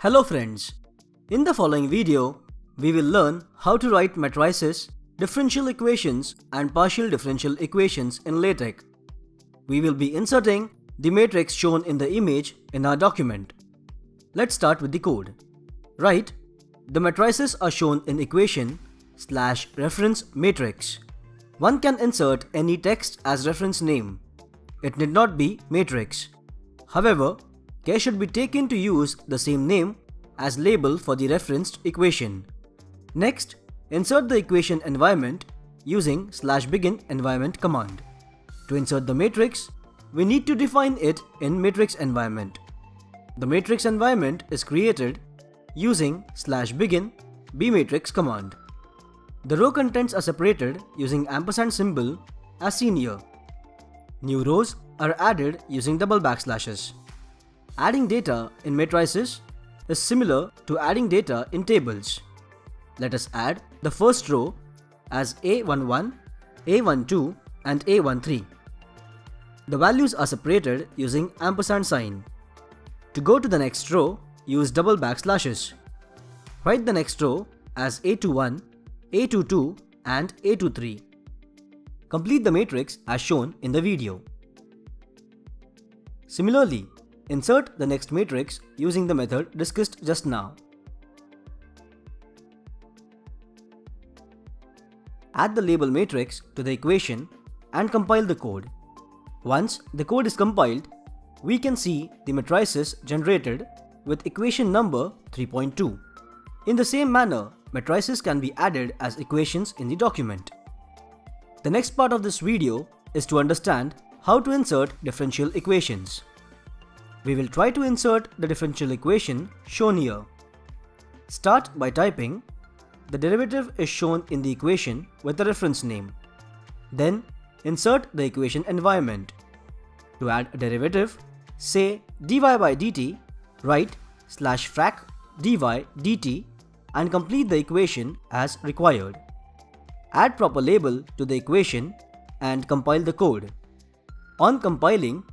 Hello friends, in the following video, we will learn how to write matrices, differential equations and partial differential equations in LaTeX. We will be inserting the matrix shown in the image in our document. Let's start with the code. Write, the matrices are shown in equation /reference matrix. One can insert any text as reference name. It need not be matrix. However, care should be taken to use the same name as label for the referenced equation. Next, insert the equation environment using /begin environment command. To insert the matrix, we need to define it in matrix environment. The matrix environment is created using /begin bmatrix command. The row contents are separated using ampersand symbol as seen here. New rows are added using double backslashes. Adding data in matrices is similar to adding data in tables. Let us add the first row as A11, A12 and A13. The values are separated using ampersand sign. To go to the next row, use double backslashes. Write the next row as A21, A22 and A23. Complete the matrix as shown in the video. Similarly, insert the next matrix using the method discussed just now. Add the label matrix to the equation and compile the code. Once the code is compiled, we can see the matrices generated with equation number 3.2. In the same manner, matrices can be added as equations in the document. The next part of this video is to understand how to insert differential equations. We will try to insert the differential equation shown here. Start by typing the derivative is shown in the equation with the reference name. Then insert the equation environment. To add a derivative, say dy by dt, write /frac dy dt and complete the equation as required. Add proper label to the equation and compile the code. On compiling,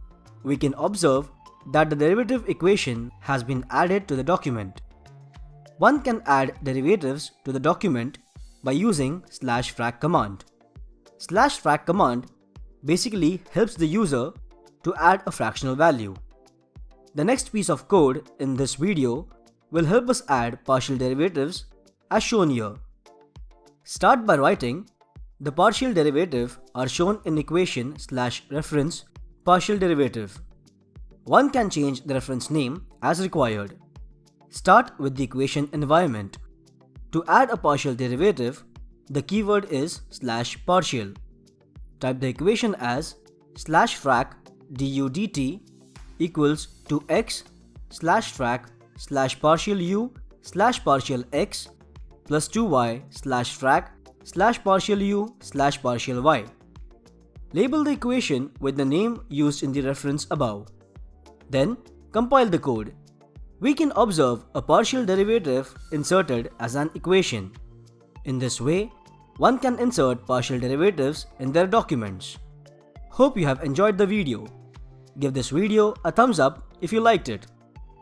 we can observe that the derivative equation has been added to the document. One can add derivatives to the document by using /frac command. /frac command basically helps the user to add a fractional value. The next piece of code in this video will help us add partial derivatives as shown here. Start by writing the partial derivative are shown in equation /reference partial derivative. One can change the reference name as required. Start with the equation environment. To add a partial derivative, the keyword is /partial. Type the equation as /frac du dt equals to x /frac /partial u /partial x plus 2y /frac /partial u /partial y. Label the equation with the name used in the reference above. Then compile the code. We can observe a partial derivative inserted as an equation. In this way, one can insert partial derivatives in their documents. Hope you have enjoyed the video. Give this video a thumbs up if you liked it.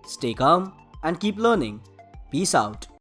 Stay calm and keep learning. Peace out.